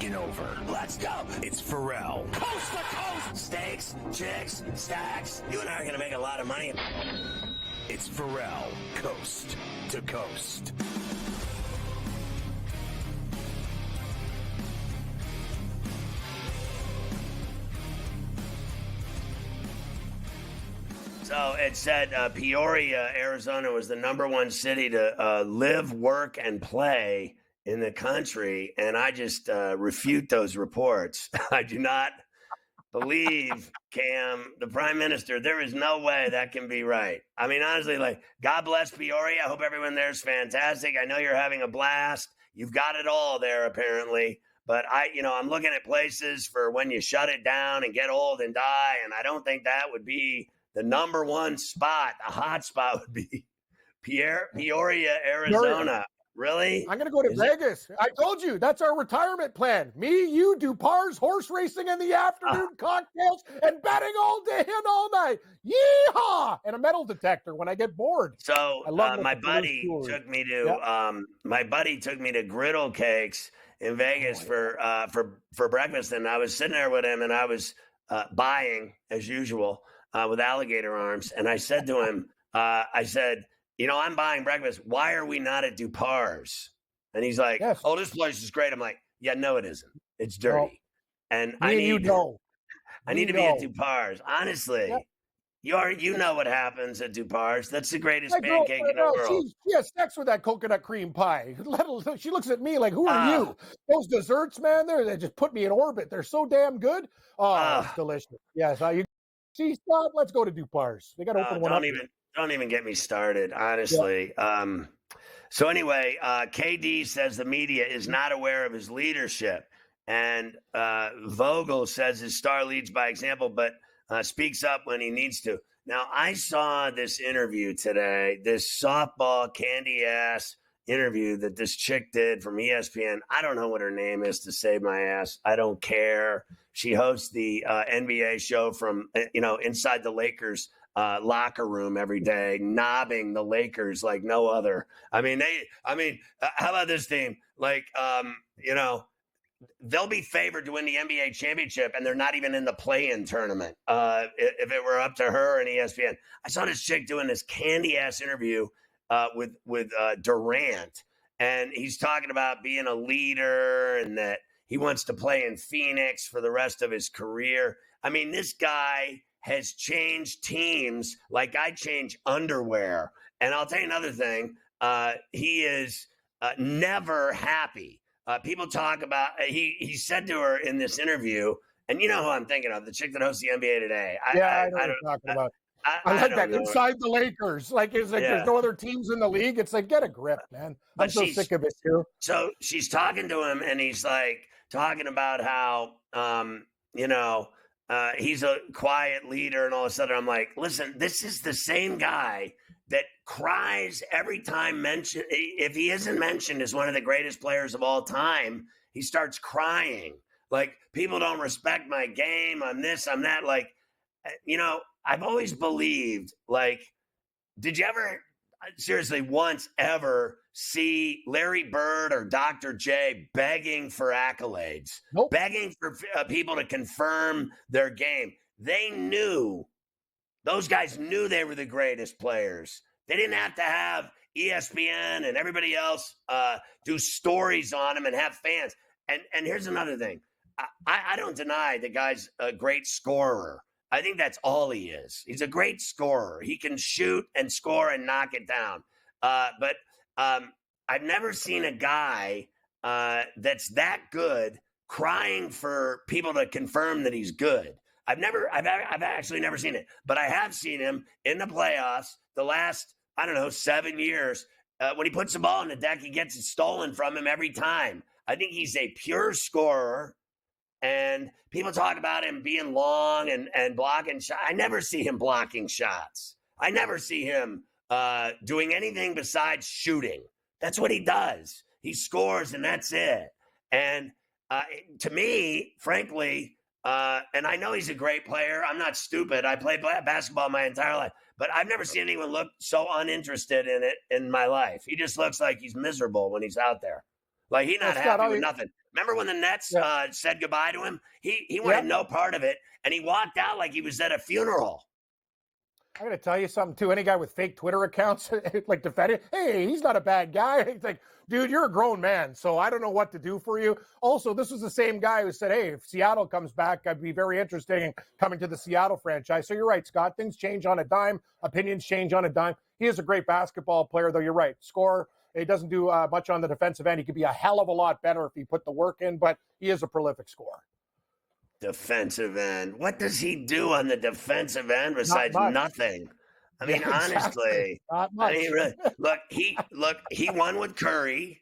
taking over. Let's go. It's Ferrall. Coast to coast. Steaks, chicks, stacks. You and I are going to make a lot of money. It's Ferrall, coast to coast. So it said Peoria, Arizona was the number one city to live, work, and play in the country. And I just refute those reports. I do not believe, Cam, the prime minister, there is no way that can be right. I mean, honestly, like, God bless Peoria. I hope everyone there is fantastic. I know you're having a blast. You've got it all there, apparently. But I'm looking at places for when you shut it down and get old and die. And I don't think that would be the number one spot. The hot spot would be Peoria, Arizona. Really? I'm going to go to Vegas. I told you, that's our retirement plan. Me, you, Dupars, horse racing in the afternoon, cocktails, and betting all day and all night. Yeehaw! And a metal detector when I get bored. So my buddy took me to Griddle Cakes in Vegas for breakfast, and I was sitting there with him, and I was buying as usual with alligator arms, and I said to him, I'm buying breakfast. Why are we not at Dupar's? And he's like, yes. Oh, this place is great. I'm like, yeah, no, it isn't. It's dirty. And I need to be at Dupar's. Honestly, you know what happens at Dupar's. That's the greatest pancake in the world. She has sex with that coconut cream pie. She looks at me like, who are you? Those desserts, man, they just put me in orbit. They're so damn good. It's delicious. Yes. See, Scott, let's go to Dupar's. They got to open one up. Don't even get me started, honestly. Yeah. So anyway, KD says the media is not aware of his leadership. And Vogel says his star leads by example, but speaks up when he needs to. Now, I saw this interview today, this softball candy-ass interview that this chick did from ESPN. I don't know what her name is, to save my ass. I don't care. She hosts the NBA show from, inside the Lakers locker room every day, knobbing the Lakers like no other. I mean, how about this team? Like, they'll be favored to win the NBA championship, and they're not even in the play-in tournament. If it were up to her and ESPN. I saw this chick doing this candy-ass interview with Durant, and he's talking about being a leader and that he wants to play in Phoenix for the rest of his career. I mean, this guy has changed teams like I change underwear. And I'll tell you another thing. He is never happy. People talk about, he said to her in this interview, and you know who I'm thinking of, the chick that hosts the NBA today. I know what you're talking about. I like that. Inside the Lakers. There's no other teams in the league. It's like, get a grip, man. I'm so sick of it too. So she's talking to him, and he's like talking about how, he's a quiet leader, and all of a sudden I'm like, listen, this is the same guy that cries every time mentioned. If he isn't mentioned as one of the greatest players of all time, he starts crying. Like, people don't respect my game. I'm this, I'm that. Like, I've always believed, like, did you ever seriously once ever see Larry Bird or Dr. J begging for accolades, Nope. begging for people to confirm their game? Those guys knew they were the greatest players. They didn't have to have ESPN and everybody else do stories on them and have fans. And here's another thing. I don't deny the guy's a great scorer. I think that's all he is. He's a great scorer. He can shoot and score and knock it down. But I've never seen a guy that's that good crying for people to confirm that he's good. I've actually never seen it, but I have seen him in the playoffs the last, 7 years. When he puts the ball in the deck, he gets it stolen from him every time. I think he's a pure scorer. And people talk about him being long and blocking shots. I never see him blocking shots. I never see him doing anything besides shooting. That's what he does. He scores, and that's it. And to me, frankly, and I know he's a great player. I'm not stupid. I played basketball my entire life. But I've never seen anyone look so uninterested in it in my life. He just looks like he's miserable when he's out there. Like, he's not Scott, happy with nothing. Remember when the Nets said goodbye to him? He wanted no part of it, and he walked out like he was at a funeral. I got to tell you something, too. Any guy with fake Twitter accounts, like defending, hey, he's not a bad guy. It's like, dude, you're a grown man, so I don't know what to do for you. Also, this was the same guy who said, hey, if Seattle comes back, I'd be very interested in coming to the Seattle franchise. So you're right, Scott. Things change on a dime. Opinions change on a dime. He is a great basketball player, though. You're right. Scorer. He doesn't do much on the defensive end. He could be a hell of a lot better if he put the work in, but he is a prolific scorer. Defensive end. What does he do on the defensive end besides nothing? I mean, honestly, not much. I mean, really, he won with Curry.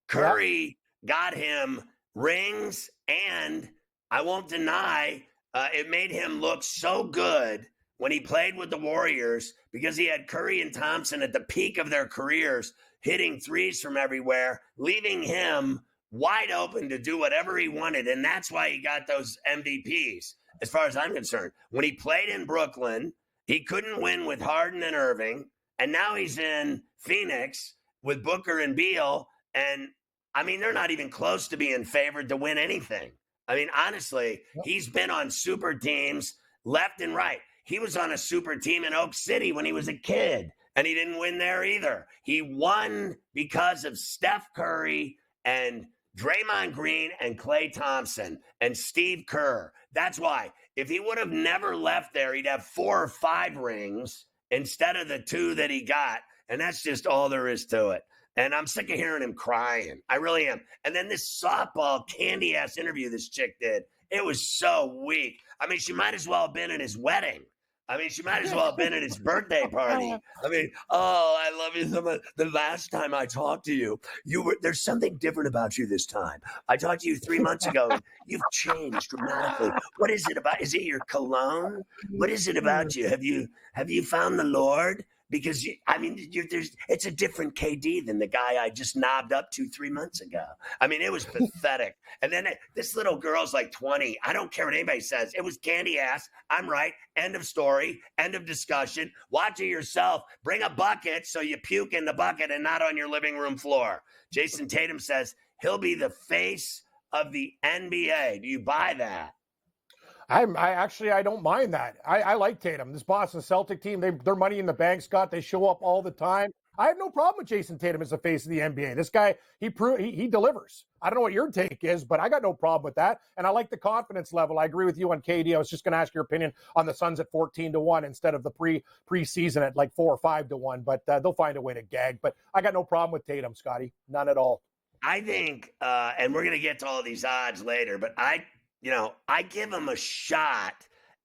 Curry got him rings, and I won't deny it made him look so good when he played with the Warriors because he had Curry and Thompson at the peak of their careers hitting threes from everywhere, leaving him wide open to do whatever he wanted. And that's why he got those MVPs, as far as I'm concerned. When he played in Brooklyn, he couldn't win with Harden and Irving. And now he's in Phoenix with Booker and Beal. And, I mean, they're not even close to being favored to win anything. I mean, honestly, he's been on super teams left and right. He was on a super team in Oak City when he was a kid, and he didn't win there either. He won because of Steph Curry and Draymond Green and Klay Thompson and Steve Kerr. That's why. If he would have never left there, he'd have 4 or 5 rings instead of the 2 that he got. And that's just all there is to it. And I'm sick of hearing him crying. I really am. And then this softball candy-ass interview this chick did, it was so weak. I mean, she might as well have been at his wedding. I mean, she might as well have been at his birthday party. I mean, oh, I love you so much. The last time I talked to you, there's something different about you this time. I talked to you 3 months ago, and you've changed dramatically. What is it about? Is it your cologne? What is it about you? Have you found the Lord? Because, it's a different KD than the guy I just knobbed up to 3 months ago. I mean, it was pathetic. And then this little girl's like 20. I don't care what anybody says. It was candy ass. I'm right. End of story. End of discussion. Watch it yourself. Bring a bucket so you puke in the bucket and not on your living room floor. Jason Tatum says he'll be the face of the NBA. Do you buy that? I don't mind that. I like Tatum. This Boston Celtic team, they're money in the bank, Scott. They show up all the time. I have no problem with Jason Tatum as the face of the NBA. This guy, he delivers. I don't know what your take is, but I got no problem with that. And I like the confidence level. I agree with you on KD. I was just going to ask your opinion on the Suns at 14-1 instead of the preseason at like 4 or 5-1. But they'll find a way to gag. But I got no problem with Tatum, Scotty. None at all. I think, and we're going to get to all these odds later, but I give him a shot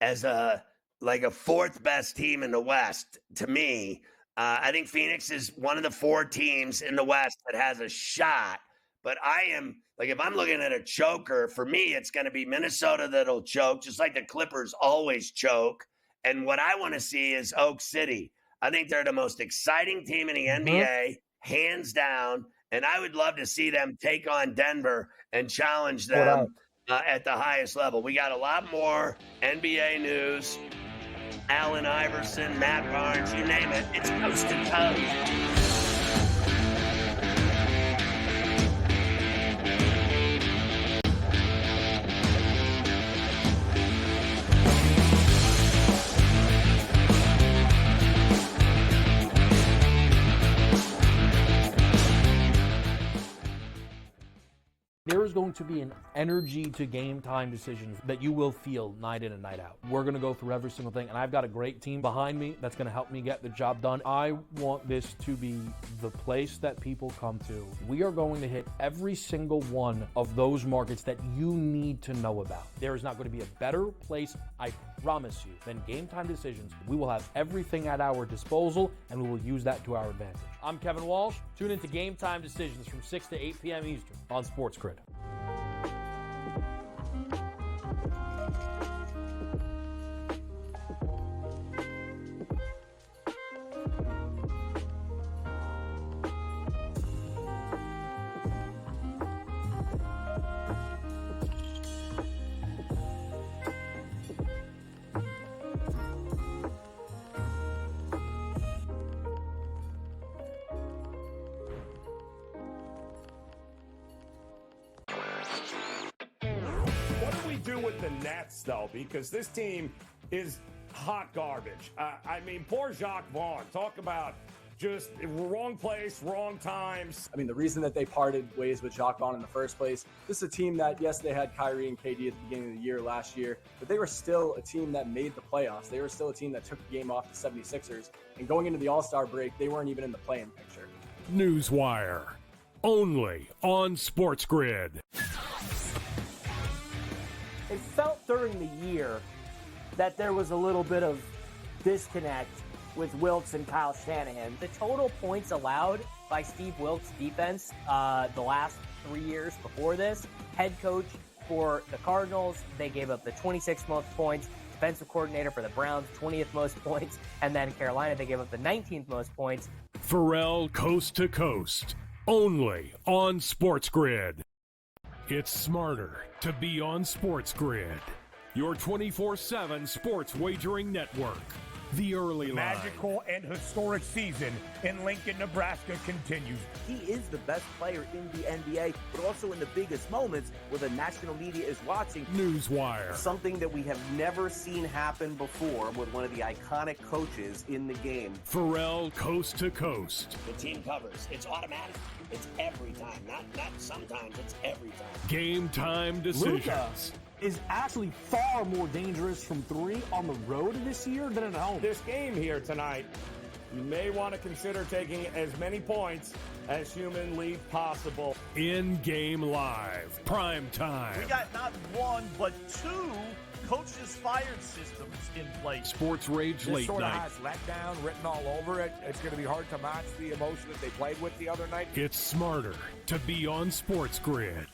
as a 4th best team in the West. To me, I think Phoenix is one of the 4 teams in the West that has a shot. But I am, if I'm looking at a choker, for me, it's going to be Minnesota that'll choke, just like the Clippers always choke. And what I want to see is Oak City. I think they're the most exciting team in the NBA, hands down. And I would love to see them take on Denver and challenge them. At the highest level. We got a lot more NBA news. Allen Iverson, Matt Barnes, you name it. It's coast to coast. There is going to be an energy to game time decisions that you will feel night in and night out. We're going to go through every single thing, and I've got a great team behind me that's going to help me get the job done. I want this to be the place that people come to. We are going to hit every single one of those markets that you need to know about. There is not going to be a better place, I promise you, than Game Time Decisions. We will have everything at our disposal, and we will use that to our advantage. I'm Kevin Walsh. Tune into Game Time Decisions from 6 to 8 p.m. Eastern on SportsGrid. do with the Nets, though, because this team is hot garbage. I mean, poor Jacques Vaughn. Talk about just wrong place, wrong times. I mean, the reason that they parted ways with Jacques Vaughn in the first place, this is a team that, yes, they had Kyrie and KD at the beginning of the year last year, but they were still a team that made the playoffs. They were still a team that took the game off the 76ers. And going into the All-Star break, they weren't even in the play-in picture. Newswire, only on SportsGrid. It felt during the year that there was a little bit of disconnect with Wilkes and Kyle Shanahan. The total points allowed by Steve Wilkes' defense the last 3 years before this, head coach for the Cardinals, they gave up the 26th most points, defensive coordinator for the Browns, 20th most points, and then Carolina, they gave up the 19th most points. Ferrall Coast to Coast, only on SportsGrid. It's smarter to be on SportsGrid, your 24/7 sports wagering network. The early line. Magical and historic season in Lincoln, Nebraska continues. He is the best player in the NBA, but also in the biggest moments where the national media is watching. Newswire. Something that we have never seen happen before with one of the iconic coaches in the game. Ferrall Coast to Coast. The team covers. It's automatic. It's every time. Not sometimes. It's every time. Game time decisions. Luka is actually far more dangerous from three on the road this year than at home. This game here tonight, you may want to consider taking as many points as humanly possible. In-game live, prime time. We got not one, but two coaches fired systems in place. Sports Rage This Late sort of Night. has letdown written all over it. It's going to be hard to match the emotion that they played with the other night. It's smarter to be on SportsGrid.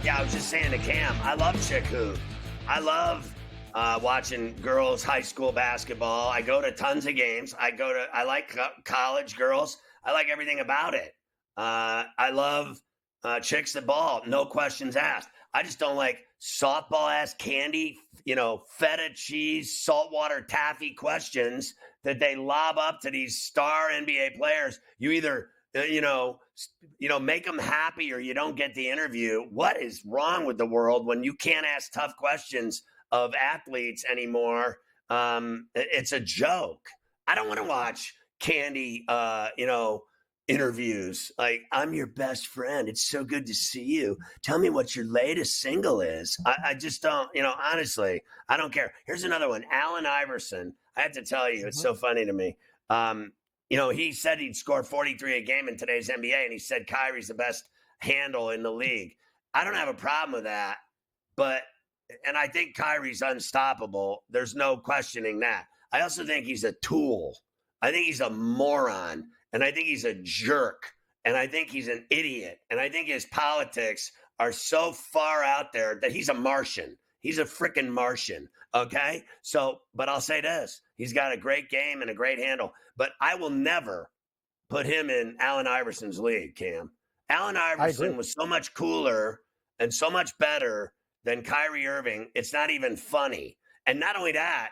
Yeah, I was just saying to Cam, I love chick hoop. I love watching girls high school basketball. I go to tons of games. I like college girls. I like everything about it. I love chicks that ball, no questions asked. I just don't like softball ass candy, feta cheese, saltwater taffy questions that they lob up to these star NBA players. You either make them happy or you don't get the interview. What is wrong with the world when you can't ask tough questions of athletes anymore? It's a joke. I don't want to watch candy, interviews. Like, I'm your best friend. It's so good to see you. Tell me what your latest single is. I just don't, honestly, I don't care. Here's another one. Allen Iverson. I have to tell you, it's so funny to me. He said he'd score 43 a game in today's NBA, and he said Kyrie's the best handle in the league. I don't have a problem with that, and I think Kyrie's unstoppable. There's no questioning that. I also think he's a tool. I think he's a moron, and I think he's a jerk, and I think he's an idiot, and I think his politics are so far out there that he's a Martian. He's a freaking Martian, okay? But I'll say this. He's got a great game and a great handle, but I will never put him in Allen Iverson's league, Cam. Allen Iverson was so much cooler and so much better than Kyrie Irving. It's not even funny. And not only that,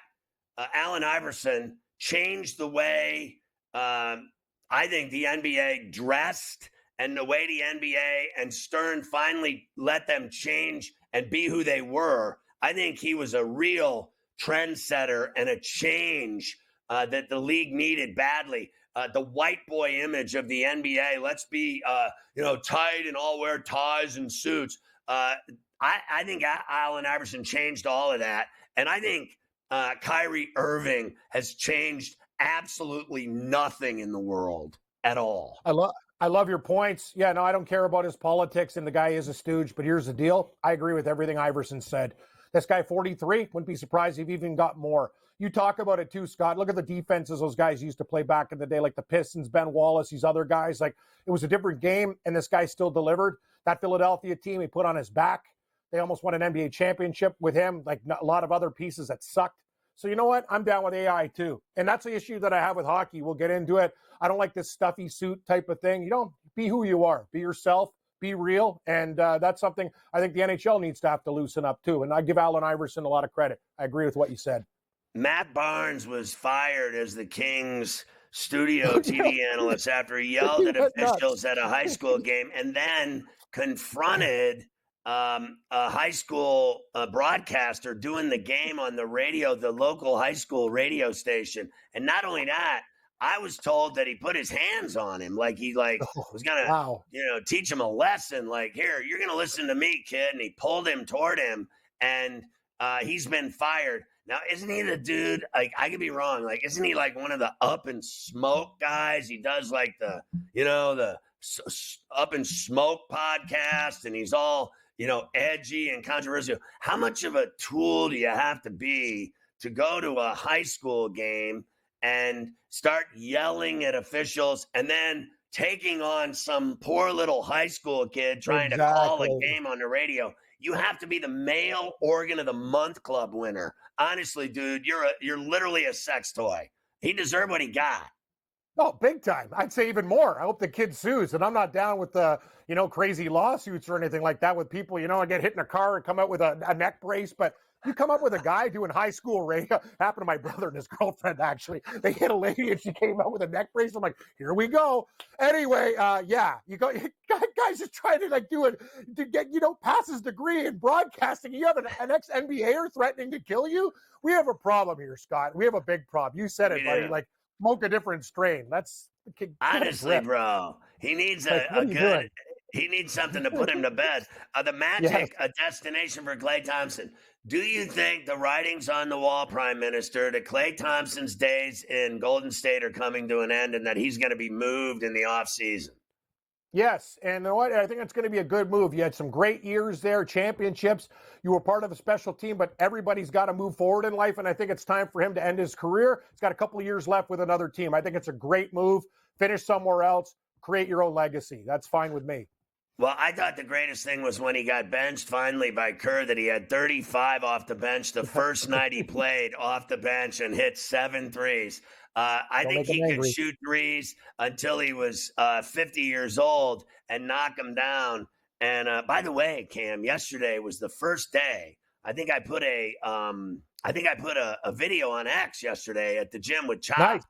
Allen Iverson changed the way I think the NBA dressed and the way the NBA and Stern finally let them change and be who they were. I think he was a real trendsetter and a change that the league needed badly. The white boy image of the NBA, let's be, tight and all wear ties and suits. I think Allen Iverson changed all of that. And I think Kyrie Irving has changed absolutely nothing in the world at all. I love your points. Yeah, no, I don't care about his politics, and the guy is a stooge, but here's the deal. I agree with everything Iverson said. This guy, 43, wouldn't be surprised if he even got more. You talk about it too, Scott. Look at the defenses those guys used to play back in the day, like the Pistons, Ben Wallace, these other guys. Like, it was a different game, and this guy still delivered. That Philadelphia team he put on his back, they almost won an NBA championship with him, like a lot of other pieces that sucked. So you know what? I'm down with AI too. And that's the issue that I have with hockey. We'll get into it. I don't like this stuffy suit type of thing. You don't be who you are. Be yourself. Be real. And that's something I think the NHL needs to have to loosen up too. And I give Allen Iverson a lot of credit. I agree with what you said. Matt Barnes was fired as the Kings studio TV analyst after he yelled at officials at a high school game and then confronted a high school broadcaster doing the game on the radio, the local high school radio station. And not only that, I was told that he put his hands on him, like he was gonna, teach him a lesson. Like, here, you're gonna listen to me, kid. And he pulled him toward him, and he's been fired. Now, isn't he the dude? Like, I could be wrong. Like, isn't he like one of the Up and Smoke guys? He does like the Up and Smoke podcast, and he's all edgy and controversial. How much of a tool do you have to be to go to a high school game and start yelling at officials and then taking on some poor little high school kid trying to call a game on the radio? You have to be the male organ of the month club winner. Honestly, dude, you're literally a sex toy. He deserved what he got. Oh, big time. I'd say even more. I hope the kid sues. And I'm not down with the, crazy lawsuits or anything like that with people, I get hit in a car and come out with a neck brace. But you come up with a guy doing high school radio. Happened to my brother and his girlfriend, actually. They hit a lady and she came out with a neck brace. I'm like, here we go. Anyway, you go. Guys just trying to do it to get, pass his degree in broadcasting. You have an ex-NBAer threatening to kill you. We have a problem here, Scott. We have a big problem. You said it, buddy. Like, smoke a different strain. That's honestly, bro. He needs he needs something to put him to bed. The Magic, a destination for Klay Thompson. Do you think the writings on the wall, Prime Minister, that Klay Thompson's days in Golden State are coming to an end and that he's going to be moved in the offseason? Yes, and you know what? I think it's going to be a good move. You had some great years there, championships. You were part of a special team, but everybody's got to move forward in life, and I think it's time for him to end his career. He's got a couple of years left with another team. I think it's a great move. Finish somewhere else. Create your own legacy. That's fine with me. Well, I thought the greatest thing was when he got benched finally by Kerr, that he had 35 off the bench the first night he played off the bench and hit 7 threes. I think he could shoot threes until he was 50 years old and knock them down. And by the way, Cam, yesterday was the first day. I think I put a video on X yesterday at the gym with Chop. Nice.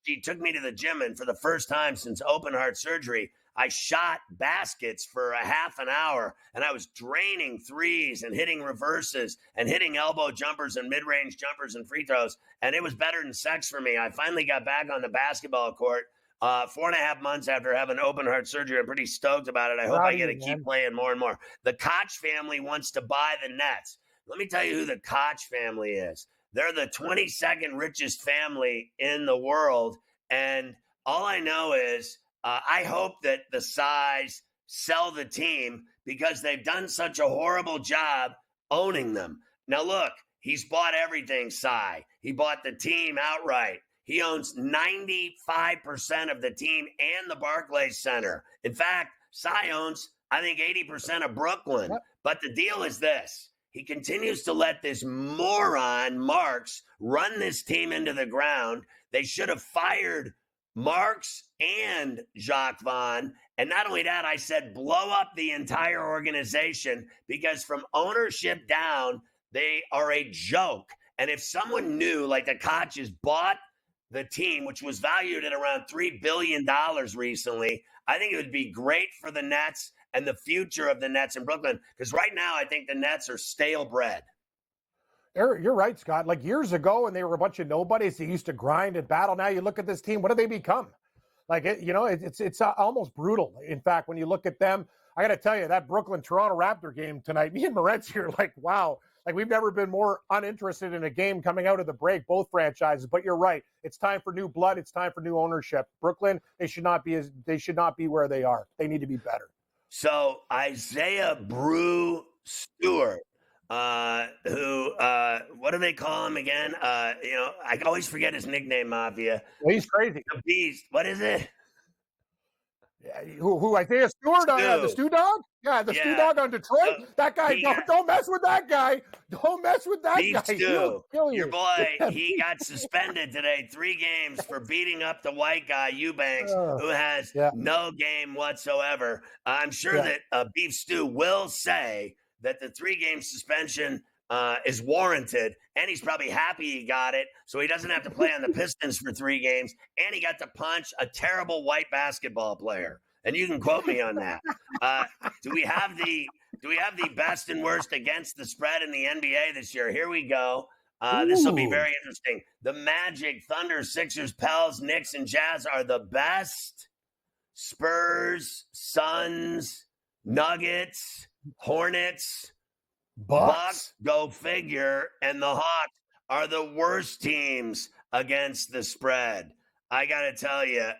She took me to the gym, and for the first time since open heart surgery, I shot baskets for a half an hour, and I was draining threes and hitting reverses and hitting elbow jumpers and mid-range jumpers and free throws, and it was better than sex for me. I finally got back on the basketball court 4.5 months after having open heart surgery. I'm pretty stoked about it. I hope I get to keep playing more and more. The Koch family wants to buy the Nets. Let me tell you who the Koch family is. They're the 22nd richest family in the world, and all I know is I hope that the Psys sell the team because they've done such a horrible job owning them. Now, look, he's bought everything, Psy. He bought the team outright. He owns 95% of the team and the Barclays Center. In fact, Psy owns, I think, 80% of Brooklyn. Yep. But the deal is this. He continues to let this moron Marks run this team into the ground. They should have fired Marks and Jacques Vaughn. And not only that, I said blow up the entire organization because from ownership down, they are a joke. And if someone knew, like the Koches bought the team, which was valued at around $3 billion recently, I think it would be great for the Nets and the future of the Nets in Brooklyn. Because right now, I think the Nets are stale bread. You're right, Scott. Like years ago, and they were a bunch of nobodies. They used to grind and battle. Now you look at this team. What do they become? Like, it's almost brutal. In fact, when you look at them, I got to tell you, that Brooklyn-Toronto Raptor game tonight, me and Moretz are like, wow. Like, we've never been more uninterested in a game coming out of the break, both franchises. But you're right. It's time for new blood. It's time for new ownership. Brooklyn, they should not be where they are. They need to be better. So Isaiah Brew Stewart, who, what do they call him again? I always forget his nickname, Mafia. Well, he's crazy. The Beast. What is it? Who Isaiah Stewart, the Stew Dog? Yeah, the Stew Dog on Detroit. That guy, don't mess with that guy. Don't mess with that Beef guy. Stew, your boy, Yeah, he got suspended today, 3 games for beating up the white guy, Eubanks, who has no game whatsoever. I'm sure that Beef Stew will say that the 3-game suspension is warranted, and he's probably happy he got it, so he doesn't have to play on the Pistons for 3 games, and he got to punch a terrible white basketball player. And you can quote me on that. Do we have the best and worst against the spread in the NBA this year? Here we go. This will be very interesting. The Magic, Thunder, Sixers, Pels, Knicks, and Jazz are the best. Spurs, Suns, Nuggets, Hornets, Bucks, go figure, and the Hawks are the worst teams against the spread. I got to tell you,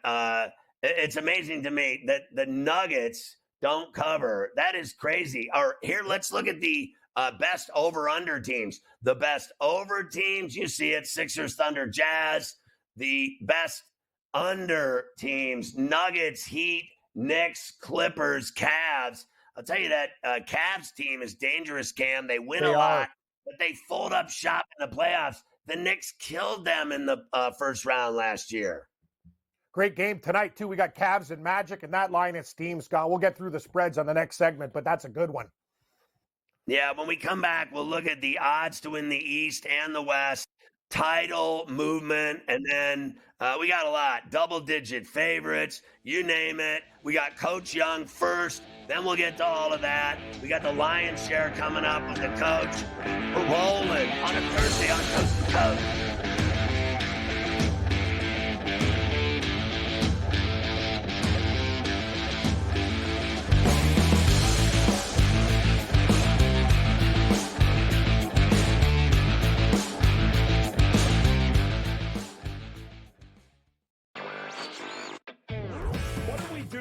it's amazing to me that the Nuggets don't cover. That is crazy. Here, let's look at the best over-under teams. The best over teams, you see it, Sixers, Thunder, Jazz. The best under teams, Nuggets, Heat, Knicks, Clippers, Cavs. I'll tell you that Cavs team is dangerous, Cam. They win a lot, but they fold up shop in the playoffs. The Knicks killed them in the first round last year. Great game tonight, too. We got Cavs and Magic, and that line is steam, Scott. We'll get through the spreads on the next segment, but that's a good one. Yeah, when we come back, we'll look at the odds to win the East and the West, title movement, and then we got a lot. Double-digit favorites, you name it. We got Coach Young first, then we'll get to all of that. We got the lion's share coming up with the coach. We're rolling on a Thursday on Coast to Coast.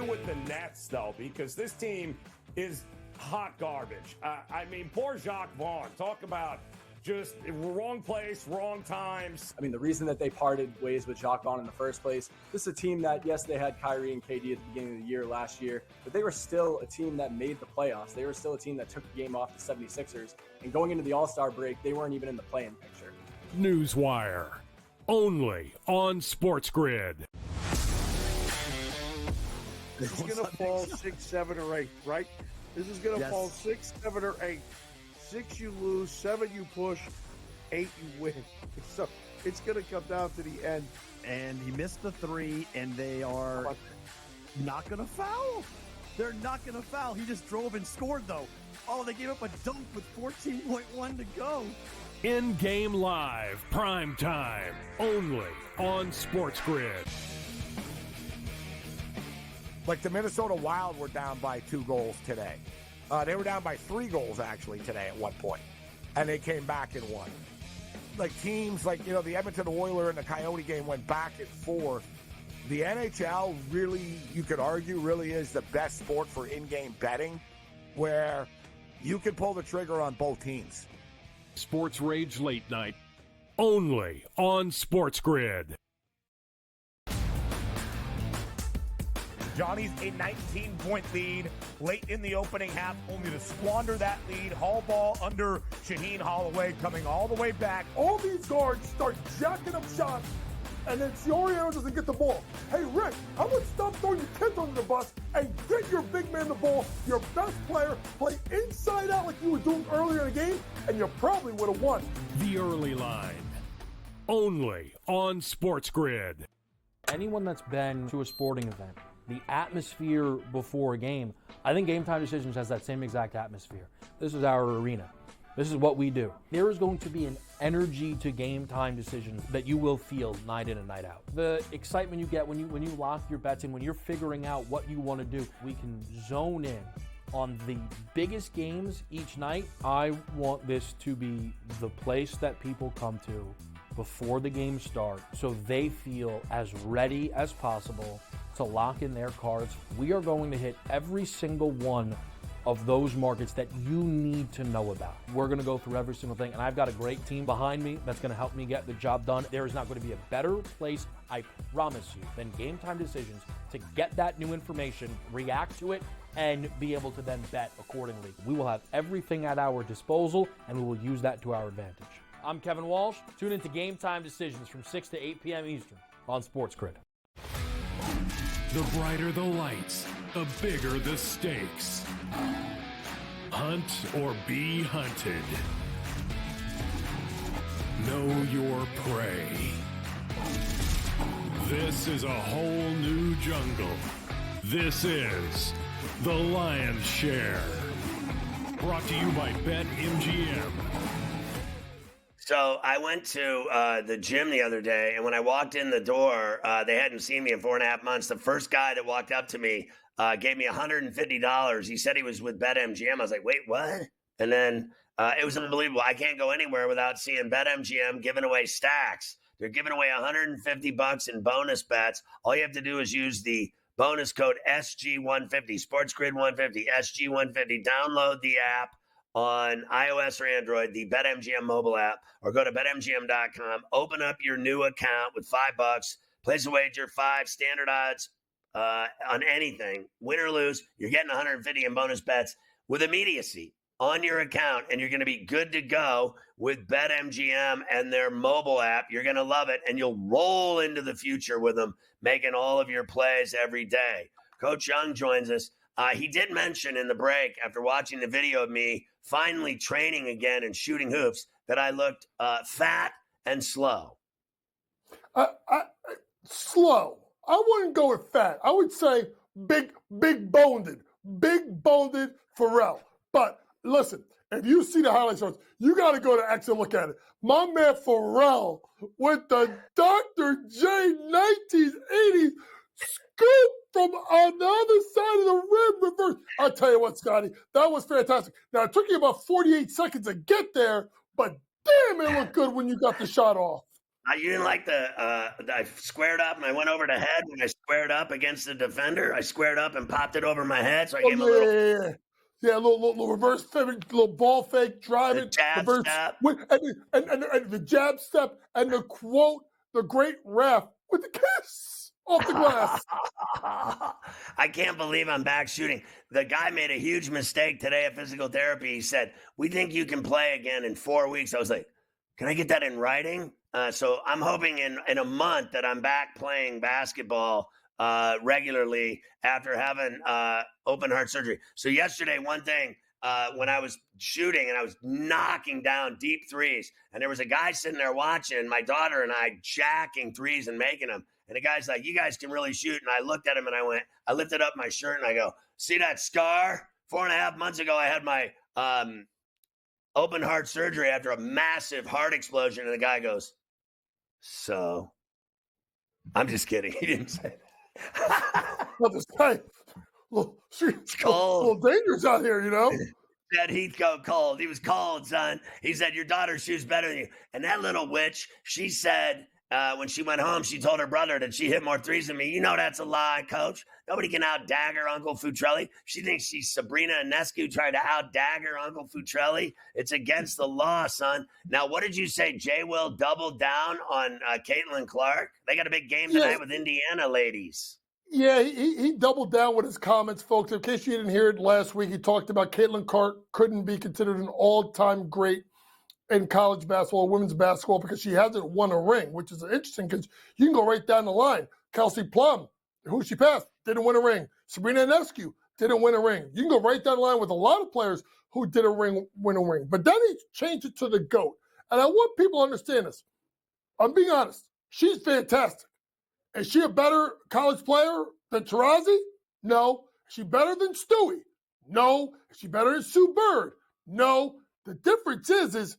With the Nets, though, because this team is hot garbage. I mean, poor Jacques Vaughn. Talk about just wrong place, wrong times. I mean, the reason that they parted ways with Jacques Vaughn in the first place, this is a team that, yes, they had Kyrie and KD at the beginning of the year last year, but they were still a team that made the playoffs. They were still a team that took the game off the 76ers. And going into the All-Star break, they weren't even in the play-in picture. Newswire, only on SportsGrid. This is going to fall 6, 7, or 8, right? This is going to fall 6, 7, or 8. 6 you lose, 7 you push, 8 you win. So it's going to come down to the end. And he missed the 3, and they are not going to foul. They're not going to foul. He just drove and scored, though. Oh, they gave up a dunk with 14.1 to go. In-game live, prime time, only on SportsGrid. Like the Minnesota Wild were down by 2 goals today. They were down by 3 goals, actually, today at one point. And they came back and won. Like teams like, the Edmonton Oilers and the Coyote game went back and forth. The NHL really, you could argue, really is the best sport for in-game betting, where you can pull the trigger on both teams. Sports Rage Late Night, only on SportsGrid. Johnny's a 19-point lead late in the opening half, only to squander that lead. Hall ball under Shaheen Holloway coming all the way back. All these guards start jacking up shots, and then Fioriano doesn't get the ball. Hey, Rick, how about stop throwing your kids under the bus and get your big man the ball, your best player, play inside out like you were doing earlier in the game, and you probably would have won. The Early Line, only on SportsGrid. Anyone that's been to a sporting event, the atmosphere before a game, I think Game Time Decisions has that same exact atmosphere. This is our arena. This is what we do. There is going to be an energy to Game Time Decisions that you will feel night in and night out. The excitement you get when you lock your bets in, when you're figuring out what you want to do, we can zone in on the biggest games each night. I want this to be the place that people come to before the game starts so they feel as ready as possible to lock in their cards. We are going to hit every single one of those markets that you need to know about. We're going to go through every single thing, and I've got a great team behind me that's going to help me get the job done. There is not going to be a better place I promise you, then Game Time Decisions to get that new information, react to it, and be able to then bet accordingly. We will have everything at our disposal, and we will use that to our advantage. I'm Kevin Walsh. Tune into Game Time Decisions from 6 to 8 p.m. Eastern on SportsGrid. The brighter the lights, the bigger the stakes. Hunt or be hunted. Know your prey. This is a whole new jungle. This is The Lion's Share. Brought to you by BetMGM. So I went to the gym the other day, and when I walked in the door, they hadn't seen me in 4.5 months. The first guy that walked up to me gave me $150. He said he was with BetMGM. I was like, wait, what? And then it was unbelievable. I can't go anywhere without seeing BetMGM giving away stacks. They're giving away $150 in bonus bets. All you have to do is use the bonus code SG150, SportsGrid150, SG150. Download the app on iOS or Android, the BetMGM mobile app, or go to BetMGM.com. Open up your new account with $5. Place a wager, 5 standard odds on anything. Win or lose, you're getting 150 in bonus bets with immediacy on your account, and you're going to be good to go with BetMGM and their mobile app. You're going to love it, and you'll roll into the future with them, making all of your plays every day. Coach Young joins us. He did mention in the break, after watching the video of me finally training again and shooting hoops, that I looked fat and slow. Slow. I wouldn't go with fat. I would say big boned Ferrall. But listen, if you see the highlights, you got to go to X and look at it. My man Ferrall with the Dr. J 1980 scoop from on the other side of the rim reverse. I'll tell you what, Scotty, that was fantastic. Now, it took you about 48 seconds to get there, but damn, it looked good when you got the shot off. You didn't like I squared up and I went over the head when I squared up against the defender. I squared up and popped it over my head, so I gave him a little... Yeah, a little reverse pivot, little ball fake, driving, jab reverse step. And the jab step, and the quote, the great ref with the kiss off the glass. I can't believe I'm back shooting. The guy made a huge mistake today at physical therapy. He said, "We think you can play again in 4 weeks." I was like, "Can I get that in writing?" So I'm hoping in a month that I'm back playing basketball regularly after having open heart surgery. So yesterday, one thing, when I was shooting and I was knocking down deep threes, and there was a guy sitting there watching my daughter and I jacking threes and making them. And the guy's like, "You guys can really shoot." And I looked at him and I lifted up my shirt and I go, "See that scar? 4.5 months ago, I had my open heart surgery after a massive heart explosion." And the guy goes, "So?" I'm just kidding. He didn't say that. Well, this guy, it's cold. A little dangerous out here, you know? Said he'd go cold. He was cold, son. He said, "Your daughter shoots better than you." And that little witch, she said, when she went home, she told her brother that she hit more threes than me. You know that's a lie, Coach. Nobody can out-dagger Uncle Futrelli. She thinks she's Sabrina Ionescu trying to out-dagger Uncle Futrelli. It's against the law, son. Now, what did you say? Jay Will doubled down on Caitlin Clark? They got a big game tonight with Indiana ladies. Yeah, he doubled down with his comments, folks. In case you didn't hear it last week, he talked about Caitlin Clark couldn't be considered an all-time great in college basketball, women's basketball, because she hasn't won a ring, which is interesting because you can go right down the line. Kelsey Plum, who she passed, didn't win a ring. Sabrina Ionescu didn't win a ring. You can go right down the line with a lot of players who didn't win a ring. But then he changed it to the GOAT. And I want people to understand this. I'm being honest. She's fantastic. Is she a better college player than Taurasi? No. Is she better than Stewie? No. Is she better than Sue Bird? No. The difference is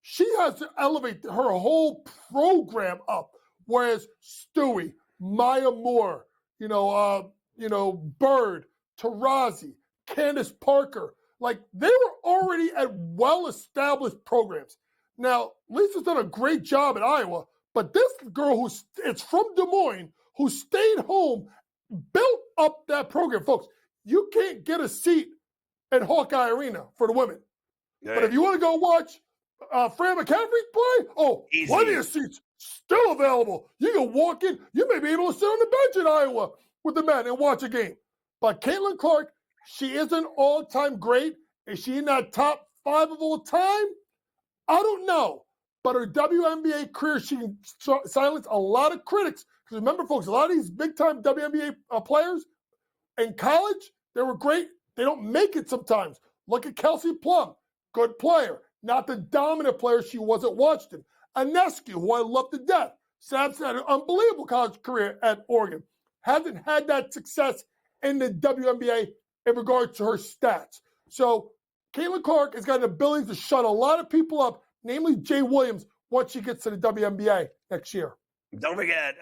she has to elevate her whole program up. Whereas Stewie, Maya Moore, Bird, Taurasi, Candace Parker, like they were already at well-established programs. Now, Lisa's done a great job at Iowa, but this girl it's from Des Moines, who stayed home, built up that program. Folks, you can't get a seat at Hawkeye Arena for the women. Yeah. But if you want to go watch Fran McCaffrey play, plenty of seats. still available. You can walk in. You may be able to sit on the bench in Iowa with the men and watch a game. But Caitlin Clark, she is an all-time great. Is she in that top 5 of all time? I don't know. But her WNBA career, she can silence a lot of critics. Because remember, folks, a lot of these big-time WNBA players in college, they were great. They don't make it sometimes. Look at Kelsey Plum, good player. Not the dominant player she was at Washington. Anescu, who I love to death. Sampson had an unbelievable college career at Oregon. Hasn't had that success in the WNBA in regards to her stats. So Caitlin Clark has got an ability to shut a lot of people up, namely Jay Williams, once she gets to the WNBA next year. Don't forget,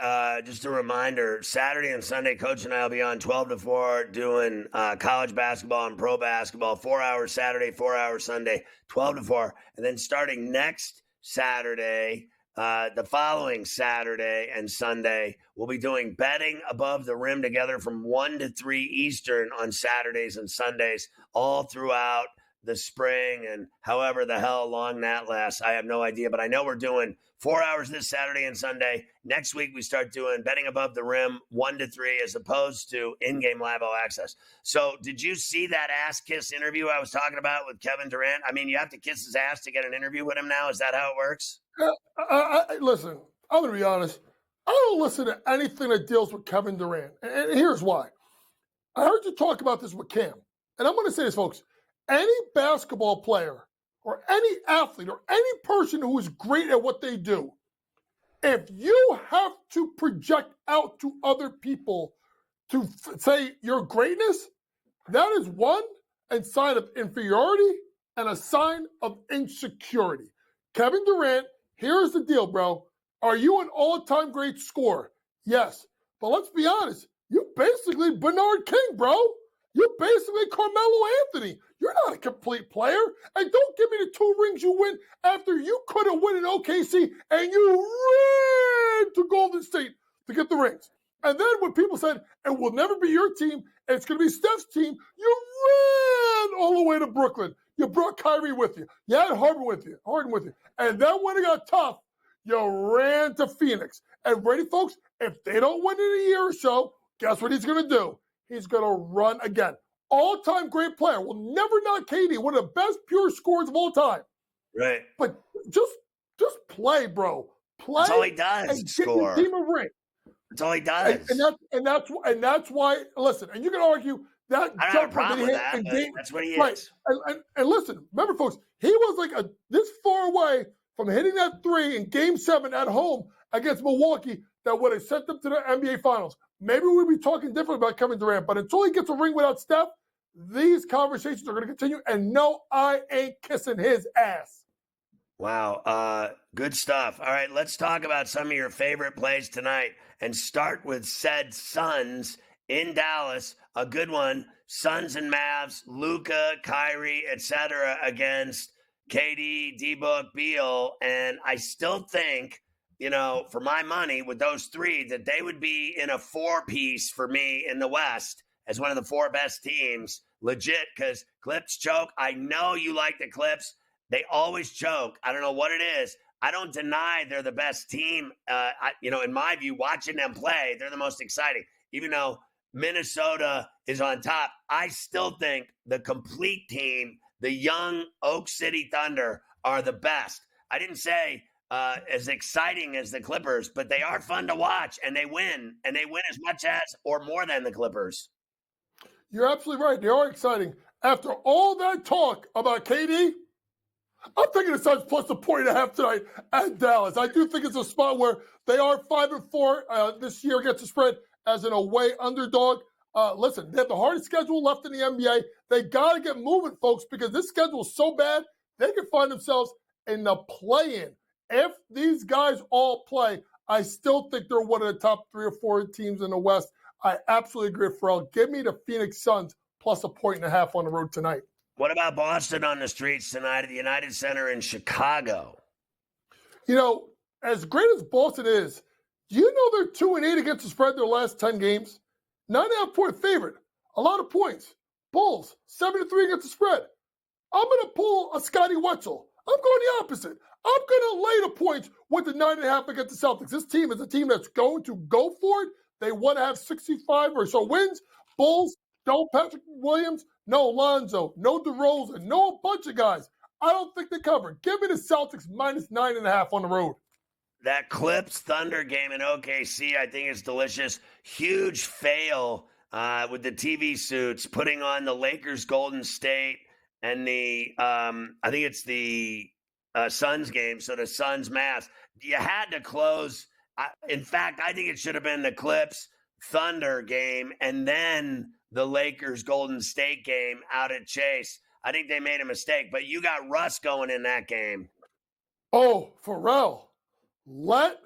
just a reminder, Saturday and Sunday, Coach and I will be on 12 to 4 doing college basketball and pro basketball, 4 hours Saturday, 4 hours Sunday, 12 to 4. And then starting next Saturday, the following Saturday and Sunday, we'll be doing betting above the rim together from 1 to 3 Eastern on Saturdays and Sundays, all throughout the spring and however the hell long that lasts. I have no idea, but I know we're doing 4 hours this Saturday and Sunday. Next week, we start doing betting above the rim 1 to 3 as opposed to in-game live all access. So did you see that ass kiss interview I was talking about with Kevin Durant? I mean, you have to kiss his ass to get an interview with him now. Is that how it works? Listen, I'm going to be honest. I don't listen to anything that deals with Kevin Durant. And here's why. I heard you talk about this with Cam. And I'm going to say this, folks. Any basketball player or any athlete or any person who is great at what they do, if you have to project out to other people to say your greatness, that is one, a sign of inferiority and a sign of insecurity. Kevin Durant, here's the deal, bro. Are you an all-time great scorer? Yes. But let's be honest. You're basically Bernard King, bro. You're basically Carmelo Anthony. You're not a complete player. And don't give me the 2 rings you win after you could have won in OKC and you ran to Golden State to get the rings. And then when people said, it will never be your team, and it's going to be Steph's team, you ran all the way to Brooklyn. You brought Kyrie with you. You had Harden with you. And then when it got tough, you ran to Phoenix. And ready, folks, if they don't win in a year or so, guess what he's going to do? He's going to run again. All-time great player. Will never knock KD, one of the best pure scorers of all time. Right. But just play, bro. Play. That's all he does. And Score. get your team a ring. That's all he does. And that's why. Listen, and you can argue that I don't have a problem with that, but that's what he is. Right. And listen, remember, folks, he was like this far away from hitting that 3 in Game 7 at home against Milwaukee that would have sent them to the NBA Finals. Maybe we'll be talking different about Kevin Durant, but until he gets a ring without Steph, these conversations are going to continue. And no, I ain't kissing his ass. Wow. Good stuff. All right, let's talk about some of your favorite plays tonight and start with said Suns in Dallas. A good one. Suns and Mavs, Luka, Kyrie, etc. against KD, D-Book, Beal. And I still think, for my money with those 3, that they would be in a 4-piece for me in the West as one of the 4 best teams. Legit, because Clips choke. I know you like the Clips. They always choke. I don't know what it is. I don't deny they're the best team. In my view, watching them play, they're the most exciting. Even though Minnesota is on top, I still think the complete team, the young Oak City Thunder, are the best. I didn't say as exciting as the Clippers, but they are fun to watch, and they win as much as or more than the Clippers. You're absolutely right. They are exciting. After all that talk about KD, I'm taking the Suns plus a 1.5 tonight at Dallas. I do think it's a spot where they are 5-4 this year against the spread as an away underdog. Listen, they have the hardest schedule left in the NBA. They got to get moving, folks, because this schedule is so bad, they can find themselves in the play-in. If these guys all play, I still think they're one of the top 3 or 4 teams in the West. I absolutely agree with Ferrall. Give me the Phoenix Suns plus a 1.5 on the road tonight. What about Boston on the streets tonight at the United Center in Chicago? As great as Boston is, do you know they're 2-8 against the spread their last 10 games? 9.5-point favorite. A lot of points. Bulls, 7-3 against the spread. I'm going to pull a Scotty Wetzel. I'm going the opposite. I'm going to lay the points with the 9.5 against the Celtics. This team is a team that's going to go for it. They want to have 65 or so wins. Bulls, no Patrick Williams, no Alonzo, no DeRozan, no a bunch of guys. I don't think they cover. Give me the Celtics minus 9.5 on the road. That Clips Thunder game in OKC, I think is delicious. Huge fail with the TV suits putting on the Lakers Golden State and the I think it's the Suns game. So the Suns mask. You had to close. In fact, I think it should have been the Clips Thunder game and then the Lakers Golden State game out at Chase. I think they made a mistake, but you got Russ going in that game. Oh, Ferrall. Let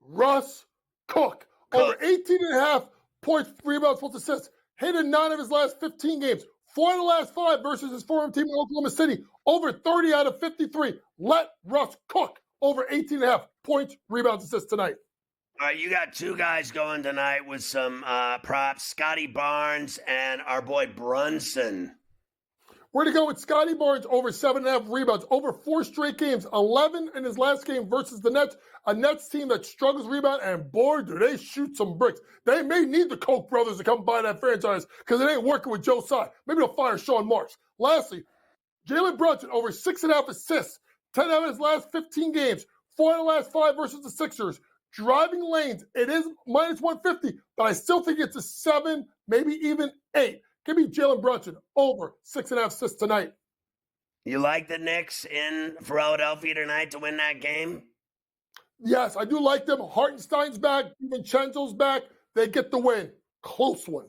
Russ cook. Over 18.5 points, rebounds, plus assists. Hit in 9 of his last 15 games. 4 of the last 5 versus his former team in Oklahoma City. Over 30 out of 53. Let Russ cook. Over 18.5 points, rebounds, assists tonight. All right, you got 2 guys going tonight with some props. Scotty Barnes and our boy Brunson. We're going to go with Scotty Barnes over 7.5 rebounds, over 4 straight games, 11 in his last game versus the Nets, a Nets team that struggles rebound, and boy, do they shoot some bricks. They may need the Koch brothers to come buy that franchise because it ain't working with Joe Tsai. Maybe they'll fire Sean Marks. Lastly, Jalen Brunson over 6.5 assists, 10 out of his last 15 games, 4 out of the last 5 versus the Sixers. Driving lanes, it is minus 150, but I still think it's a 7, maybe even 8. Give me Jalen Brunson over 6.5 assists tonight. You like the Knicks in Philadelphia tonight to win that game? Yes, I do like them. Hartenstein's back. DiVincenzo's back. They get the win. Close one.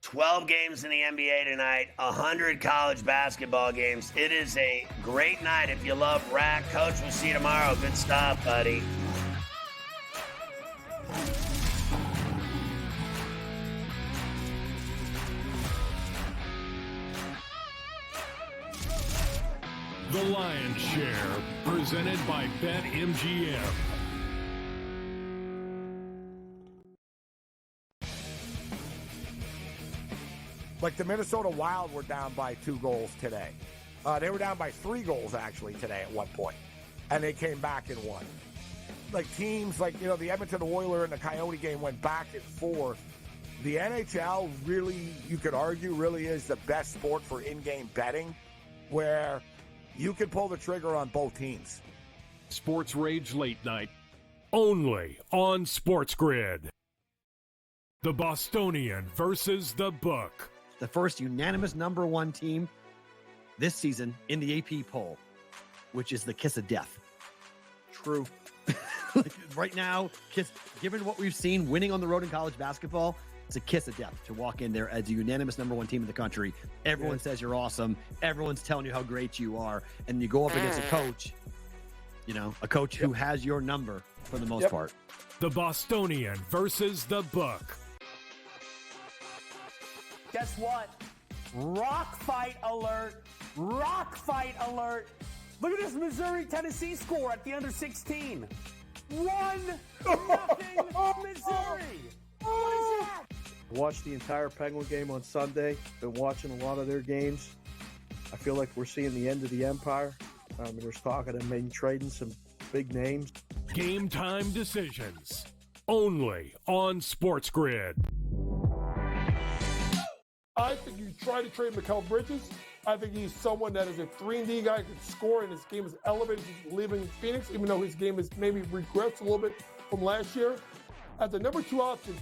12 games in the NBA tonight, 100 college basketball games. It is a great night if you love rack. Coach, we'll see you tomorrow. Good stuff, buddy. The Lion's Share, presented by BetMGM. Like the Minnesota Wild were down by 2 goals today. They were down by 3 goals, actually, today at one point. And they came back and won. Like teams like, the Edmonton Oilers and the Coyote game went back and forth. The NHL really, you could argue, really is the best sport for in-game betting, where you can pull the trigger on both teams. Sports Rage Late Night, only on SportsGrid. The Bostonian versus the Book. The first unanimous number 1 team this season in the AP poll, which is the kiss of death. True. Right now, given what we've seen winning on the road in college basketball, it's a kiss of death to walk in there as a unanimous number 1 team in the country. Everyone says you're awesome. Everyone's telling you how great you are. And you go up against a coach, who has your number for the most part. The Bostonian versus the Book. Guess what? Rock fight alert. Rock fight alert. Look at this Missouri-Tennessee score at the under 16. 1-0 Missouri. What is that? Watched the entire Penguin game on Sunday. Been watching a lot of their games. I feel like we're seeing the end of the Empire. There's talk of them maybe trading some big names. Game time decisions, only on SportsGrid. I think you try to trade Mikal Bridges. I think he's someone that is a 3-and-D guy, can score, and his game is elevated since leaving Phoenix, even though his game has maybe regressed a little bit from last year. As the number 2 option,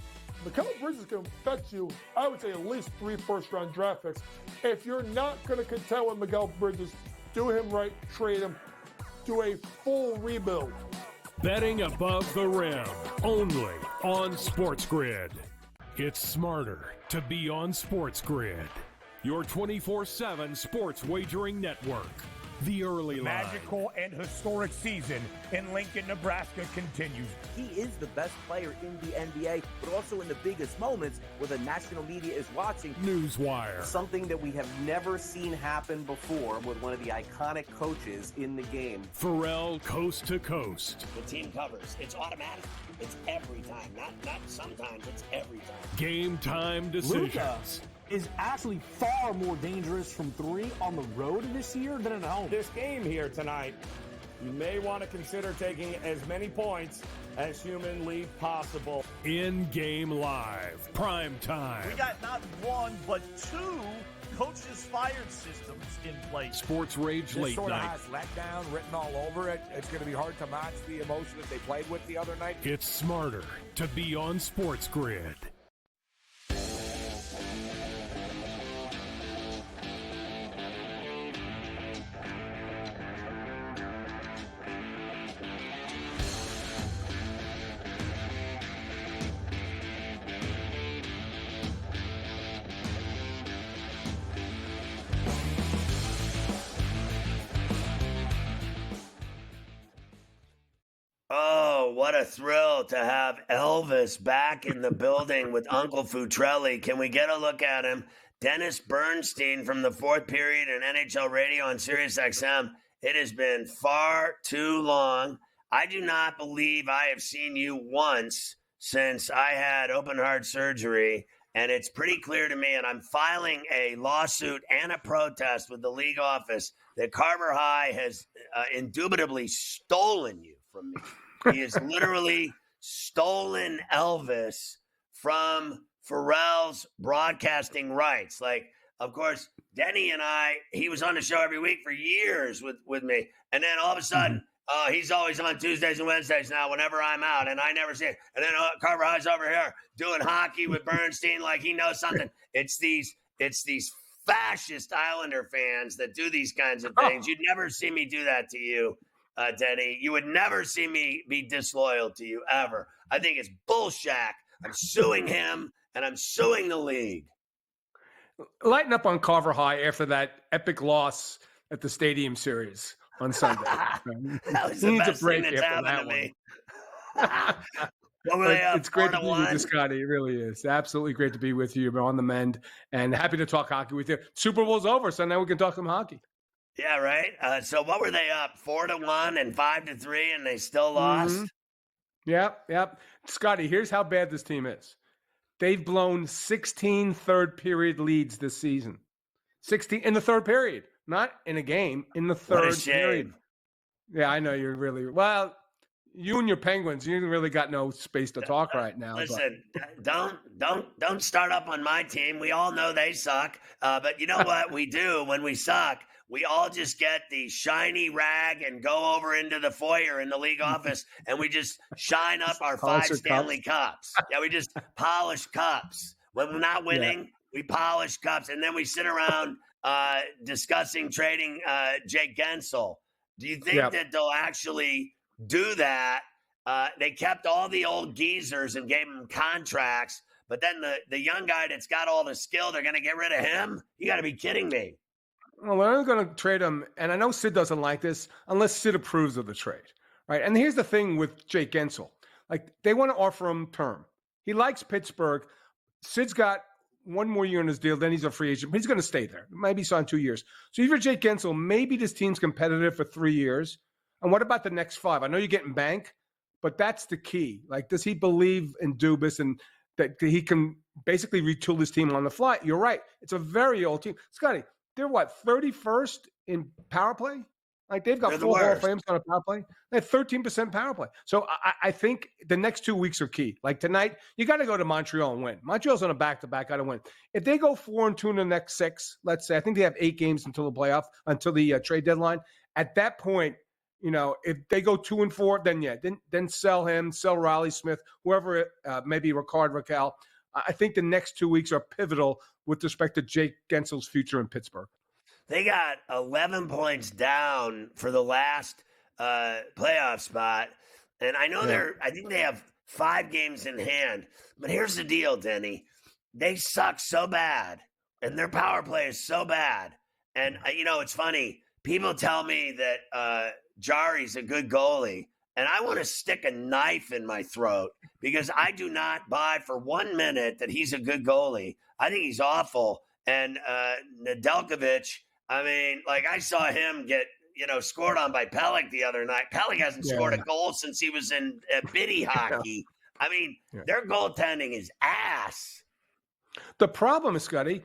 Mikal Bridges can fetch you, I would say, at least 3 first-round draft picks. If you're not going to contend with Mikal Bridges, do him right, trade him, do a full rebuild. Betting above the rim, only on SportsGrid. It's smarter to be on SportsGrid, your 24/7 sports wagering network. The early line. Magical and historic season in Lincoln, Nebraska continues. He is the best player in the NBA, but also in the biggest moments where the national media is watching. Newswire. Something that we have never seen happen before with one of the iconic coaches in the game. Ferrall Coast to Coast. The team covers. It's automatic. It's every time. Not sometimes. It's every time. Game time decisions. Luka is actually far more dangerous from 3 on the road this year than at home. This game here tonight you may want to consider taking as many points as humanly possible. In-game live, prime time. We got not one, but two coaches fired systems in place. Sports Rage This Late sort of Night. has letdown written all over it. It's going to be hard to match the emotion that they played with the other night. It's smarter to be on Sports Grid. Oh, what a thrill to have Elvis back in the building with Uncle Futrelli. Can we get a look at him? Dennis Bernstein from the fourth period in NHL radio on Sirius XM. It has been far too long. I do not believe I have seen you once since I had open heart surgery. And it's pretty clear to me, and I'm filing a lawsuit and a protest with the league office, that Carver High has indubitably stolen you from me. He has literally stolen Elvis from Ferrall's broadcasting rights. Like, of course, Denny and he was on the show every week for years with me. And then all of a sudden, he's always on Tuesdays and Wednesdays now whenever I'm out, and I never see it. And then Carver High's over here doing hockey with Bernstein like he knows something. It's these fascist Islander fans that do these kinds of things. You'd never see me do that to you, Denny. You would never see me be disloyal to you, ever. I think it's bullshit. I'm suing him, and I'm suing the league. Lighten up on Carver High after that epic loss at the Stadium Series on Sunday. That was the best thing that's happened to me. It's great to be with you, Scotty. It really is. Absolutely great to be with you. You're on the mend, and happy to talk hockey with you. Super Bowl's over, so now we can talk some hockey. Yeah, right. So what were they up? 4-1 and 5-3, and they still lost? Mm-hmm. Yep. Scotty, here's how bad this team is. They've blown 16 third period leads this season. 16 in the third period, not in a game, in the third period. Yeah, I know you're really well. You and your Penguins, you really got no space to talk right now. Listen, don't start up on my team. We all know they suck. But you know what we do when we suck? We all just get the shiny rag and go over into the foyer in the league office, and we just shine up our 5 Stanley Cups. Yeah, we just polish cups. When we're not winning, we polish cups, and then we sit around discussing trading Jake Gensel. Do you think that they'll actually do that? They kept all the old geezers and gave them contracts, but then the young guy that's got all the skill, they're going to get rid of him? You got to be kidding me. Well, we're only going to trade him, and I know Sid doesn't like this, unless Sid approves of the trade, right? And here's the thing with Jake Gensel. Like, they want to offer him term. He likes Pittsburgh. Sid's got one more year in his deal, then he's a free agent. But he's going to stay there. Maybe he's on 2 years. So if you're Jake Gensel, maybe this team's competitive for 3 years. And what about the next 5? I know you're getting bank, but that's the key. Like, does he believe in Dubas and that he can basically retool his team on the fly? You're right. It's a very old team. Scotty, they're 31st in power play? Like, they've got 4 Hall of Fames on a power play. They have 13% power play. So I think the next 2 weeks are key. Like tonight, you got to go to Montreal and win. Montreal's on a back-to-back, got to win. If they go 4-2 in the next 6, let's say, I think they have 8 games until the playoff, until the trade deadline. At that point, you know, if they go 2-4, then sell him, sell Riley Smith, whoever, maybe Ricard Raquel. I think the next 2 weeks are pivotal with respect to Jake Gensel's future in Pittsburgh. They got 11 points down for the last playoff spot. And I know I think they have 5 games in hand. But here's the deal, Denny. They suck so bad, and their power play is so bad. And, you know, it's funny. People tell me that Jari's a good goalie, and I want to stick a knife in my throat because I do not buy for 1 minute that he's a good goalie. I think he's awful. And Nedeljkovic, I mean, like, I saw him get, scored on by Pelech the other night. Pelech hasn't scored a goal since he was in biddy hockey. I mean, their goaltending is ass. The problem is, Scotty,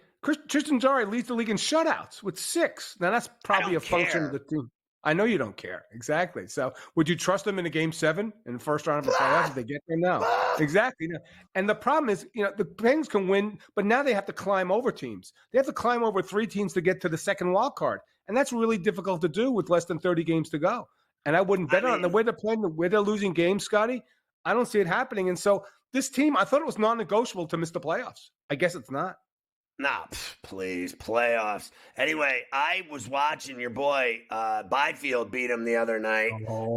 Tristan Jarry leads the league in shutouts with 6. Now, that's probably a function of the team. I know you don't care. Exactly. So would you trust them in a game 7 in the first round of the playoffs if they get there? No. Exactly. No. And the problem is, the Penguins can win, but now they have to climb over teams. They have to climb over 3 teams to get to the second wild card. And that's really difficult to do with less than 30 games to go. And I wouldn't bet on it. The way they're playing, the way they're losing games, Scotty, I don't see it happening. And so this team, I thought it was non-negotiable to miss the playoffs. I guess it's not. Nah, please, playoffs. Anyway, I was watching your boy Byfield beat him the other night,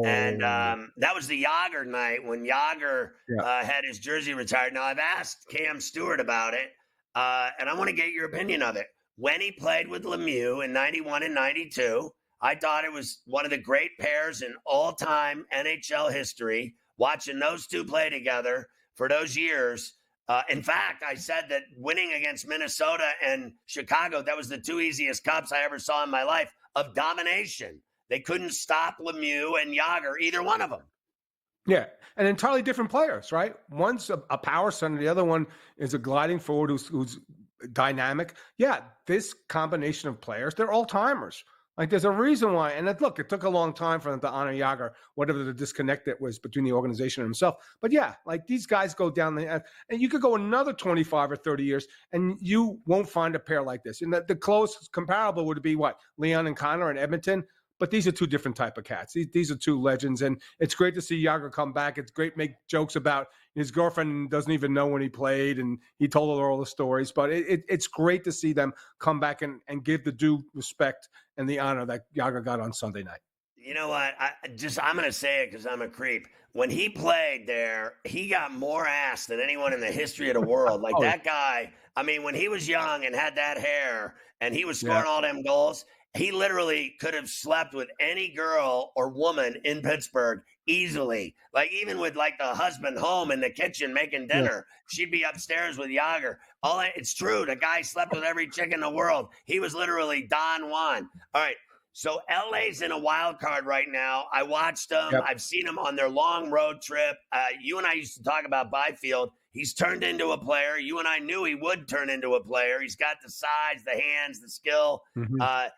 and that was the Yager night when Yager had his jersey retired. Now, I've asked Cam Stewart about it, and I want to get your opinion of it. When he played with Lemieux in 91 and 92, I thought it was one of the great pairs in all-time NHL history, watching those two play together for those years. In fact, I said that winning against Minnesota and Chicago, that was the 2 easiest cups I ever saw in my life of domination. They couldn't stop Lemieux and Yager, either one of them. Yeah, and entirely different players, right? One's a power center. The other one is a gliding forward who's dynamic. Yeah, this combination of players, they're all-timers. Like, there's a reason why. And look, it took a long time for them to honor Yager, whatever the disconnect that was between the organization and himself. But yeah, like, these guys go down and you could go another 25 or 30 years and you won't find a pair like this. And the closest comparable would be what? Leon and Connor in Edmonton. But these are two different type of cats. These are two legends, and it's great to see Yager come back. It's great to make jokes about his girlfriend doesn't even know when he played, and he told her all the stories. But it's great to see them come back and give the due respect and the honor that Yager got on Sunday night. You know what? I'm going to say it because I'm a creep. When he played there, he got more ass than anyone in the history of the world. Like, that guy, I mean, when he was young and had that hair and he was scoring all them goals, he literally could have slept with any girl or woman in Pittsburgh easily. Like, even with like the husband home in the kitchen making dinner, she'd be upstairs with Yager. It's true. The guy slept with every chick in the world. He was literally Don Juan. All right. So LA's in a wild card right now. I watched them. Yep. I've seen them on their long road trip. You and I used to talk about Byfield. He's turned into a player. You and I knew he would turn into a player. He's got the size, the hands, the skill. Mm-hmm.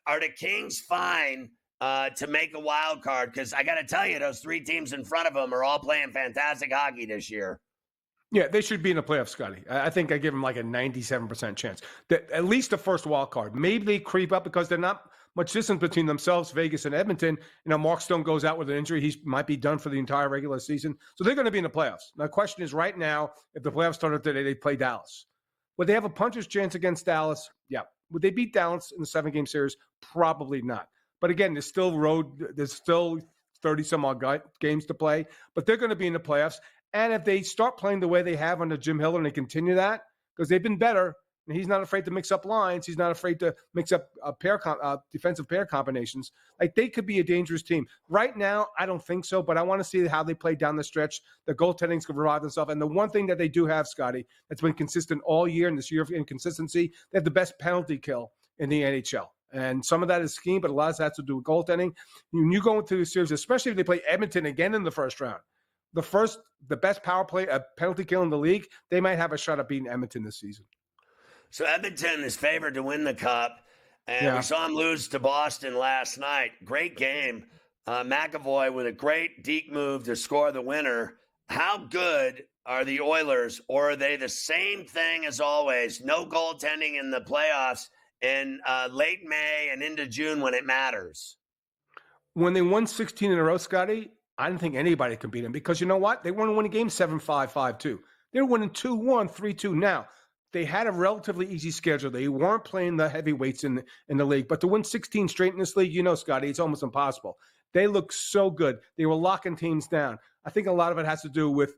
Are the Kings fine to make a wild card? Because I got to tell you, those 3 teams in front of them are all playing fantastic hockey this year. Yeah, they should be in the playoffs, Scotty. I think I give them like a 97% chance. At least the first wild card. Maybe they creep up because they're not much distance between themselves, Vegas and Edmonton. Mark Stone goes out with an injury. He might be done for the entire regular season. So they're going to be in the playoffs. Now, the question is, right now, if the playoffs started today, they play Dallas. Would they have a puncher's chance against Dallas? Yeah. Would they beat Dallas in the 7-game series? Probably not. But again, there's still 30-some-odd games to play. But they're going to be in the playoffs. And if they start playing the way they have under Jim Hiller and they continue that, because they've been better, and he's not afraid to mix up lines, he's not afraid to mix up defensive pair combinations, like, they could be a dangerous team. Right now, I don't think so, but I want to see how they play down the stretch. The goaltending's going to revive themselves. And the one thing that they do have, Scotty, that's been consistent all year, and this year of inconsistency, they have the best penalty kill in the NHL. And some of that is scheme, but a lot of that has to do with goaltending. When you go into the series, especially if they play Edmonton again in the first round, the best power play, a penalty kill in the league, they might have a shot at beating Edmonton this season. So Edmonton is favored to win the cup, and we saw him lose to Boston last night. Great game. McAvoy with a great deke move to score the winner. How good are the Oilers, or are they the same thing as always? No goaltending in the playoffs in late May and into June when it matters. When they won 16 in a row, Scotty, I didn't think anybody could beat them, because you know what? They weren't winning games 7-5, 5-2. They were winning 2-1, 3-2. Now, they had a relatively easy schedule. They weren't playing the heavyweights in the league. But to win 16 straight in this league, Scotty, it's almost impossible. They look so good. They were locking teams down. I think a lot of it has to do with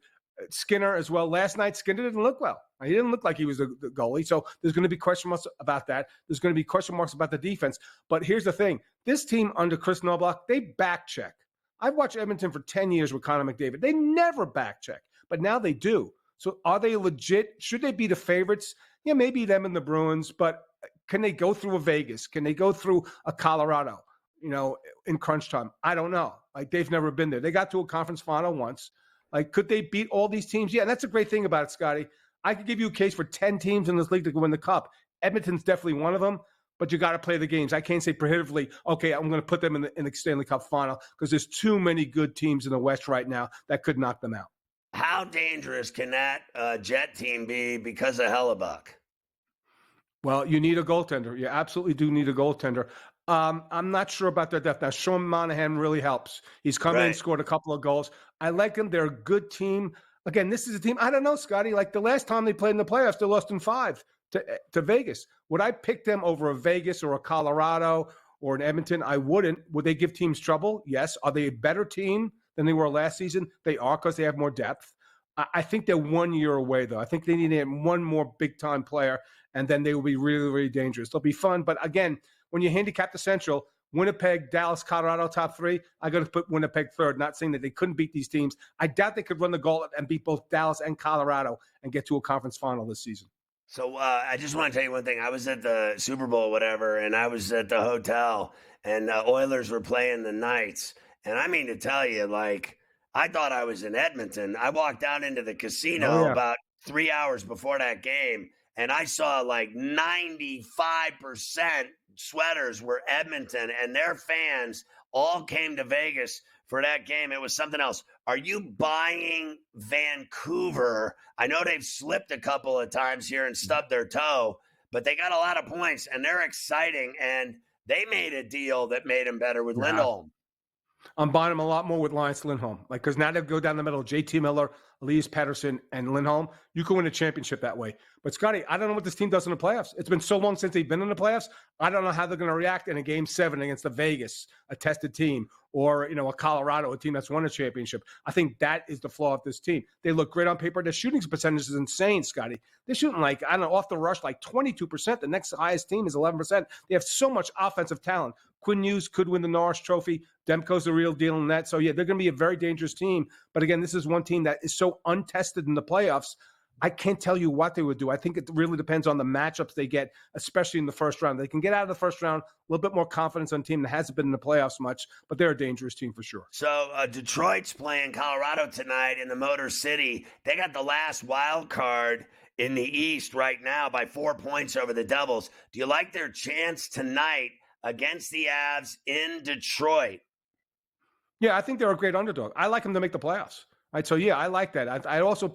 Skinner as well. Last night, Skinner didn't look well. He didn't look like he was the goalie. So there's going to be question marks about that. There's going to be question marks about the defense. But here's the thing. This team under Chris Knoblauch, they back check. I've watched Edmonton for 10 years with Connor McDavid. They never back check, but now they do. So are they legit? Should they be the favorites? Yeah, maybe them and the Bruins, but can they go through a Vegas? Can they go through a Colorado, in crunch time? I don't know. Like, they've never been there. They got to a conference final once. Like, could they beat all these teams? Yeah, and that's a great thing about it, Scotty. I could give you a case for 10 teams in this league to win the cup. Edmonton's definitely one of them. but you got to play the games. I can't say prohibitively, okay, I'm going to put them in the Stanley Cup final, because there's too many good teams in the West right now that could knock them out. How dangerous can that Jet team be because of Hellebuck? Well, you need a goaltender. You absolutely do need a goaltender. I'm not sure about their depth. Now, Sean Monahan really helps. He's come in, scored a couple of goals. I like them. They're a good team. Again, this is a team, I don't know, Scotty, like the last time they played in the playoffs, they lost in 5 to Vegas. Would I pick them over a Vegas or a Colorado or an Edmonton? I wouldn't. Would they give teams trouble? Yes. Are they a better team than they were last season? They are, because they have more depth. I think they're 1 year away, though. I think they need to have one more big-time player, and then they will be really, really dangerous. They'll be fun. But, again, when you handicap the Central, Winnipeg, Dallas, Colorado, top 3, I got to put Winnipeg third, not saying that they couldn't beat these teams. I doubt they could run the gauntlet and beat both Dallas and Colorado and get to a conference final this season. So I just want to tell you one thing. I was at the Super Bowl or whatever, and I was at the hotel, and Oilers were playing the Knights. And I mean to tell you, like, I thought I was in Edmonton. I walked out into the casino about 3 hours before that game, and I saw like 95% sweaters were Edmonton, and their fans all came to Vegas for that game. It was something else. Are you buying Vancouver? I know they've slipped a couple of times here and stubbed their toe, but they got a lot of points, and they're exciting, and they made a deal that made them better with Lindholm. I'm buying them a lot more with Linus Lindholm. Like, because now they go down the middle, JT Miller, Elias Pettersson, and Lindholm. You can win a championship that way. But, Scotty, I don't know what this team does in the playoffs. It's been so long since they've been in the playoffs. I don't know how they're going to react in a Game 7 against the Vegas, a tested team, or, you know, a Colorado, a team that's won a championship. I think that is the flaw of this team. They look great on paper. Their shooting percentage is insane, Scotty. They're shooting like, I don't know, off the rush, like 22%. The next highest team is 11%. They have so much offensive talent. Quinn Hughes could win the Norris Trophy. Demko's the real deal in that. So, yeah, they're going to be a very dangerous team. But, again, this is one team that is so untested in the playoffs. I can't tell you what they would do. I think it really depends on the matchups they get, especially in the first round. They can get out of the first round, a little bit more confidence on a team that hasn't been in the playoffs much, but they're a dangerous team for sure. So Detroit's playing Colorado tonight in the Motor City. They got the last wild card in the East right now by 4 points over the Devils. Do you like their chance tonight against the Avs in Detroit? Yeah, I think they're a great underdog. I like them to make the playoffs. Right, so yeah, I like that. I also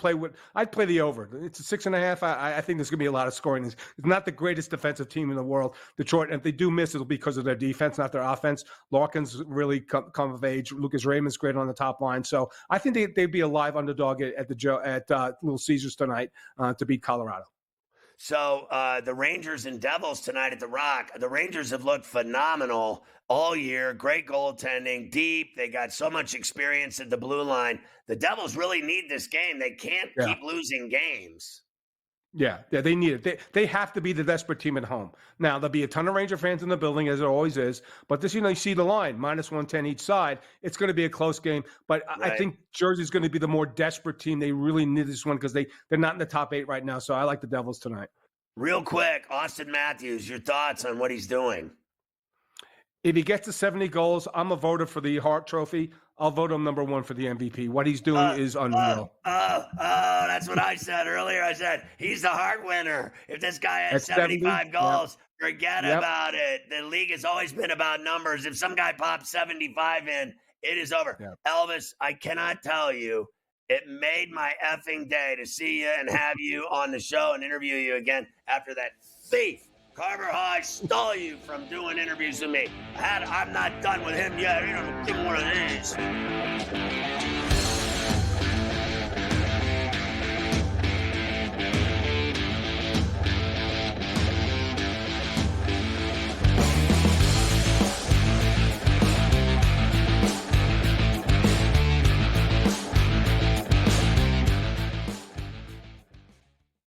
I'd play the over. It's a 6.5. I think there's going to be a lot of scoring. It's not the greatest defensive team in the world, Detroit. And if they do miss, it'll be because of their defense, not their offense. Larkin's really come of age. Lucas Raymond's great on the top line. So I think they'd be a live underdog at Little Caesars tonight to beat Colorado. So the Rangers and Devils tonight at the Rock. The Rangers have looked phenomenal all year. Great goaltending, deep. They got so much experience at the blue line. The Devils really need this game. They can't keep losing games. Yeah, they need it. They have to be the desperate team at home. Now, there'll be a ton of Ranger fans in the building, as there always is. But this, you see the line, -110 each side. It's going to be a close game. But I think Jersey's going to be the more desperate team. They really need this one because they're not in the top 8 right now. So I like the Devils tonight. Real quick, Austin Matthews, your thoughts on what he's doing? If he gets to 70 goals, I'm a voter for the Hart Trophy. I'll vote him number 1 for the MVP. What he's doing is unreal. That's what I said earlier. I said he's the Hart winner. If this guy has 75 goals, forget about it. The league has always been about numbers. If some guy pops 75 in, it is over. Elvis, I cannot tell you, it made my effing day to see you and have you on the show and interview you again after that thief Carver High stole you from doing interviews with me. I'm not done with him yet. You know, give him one of these.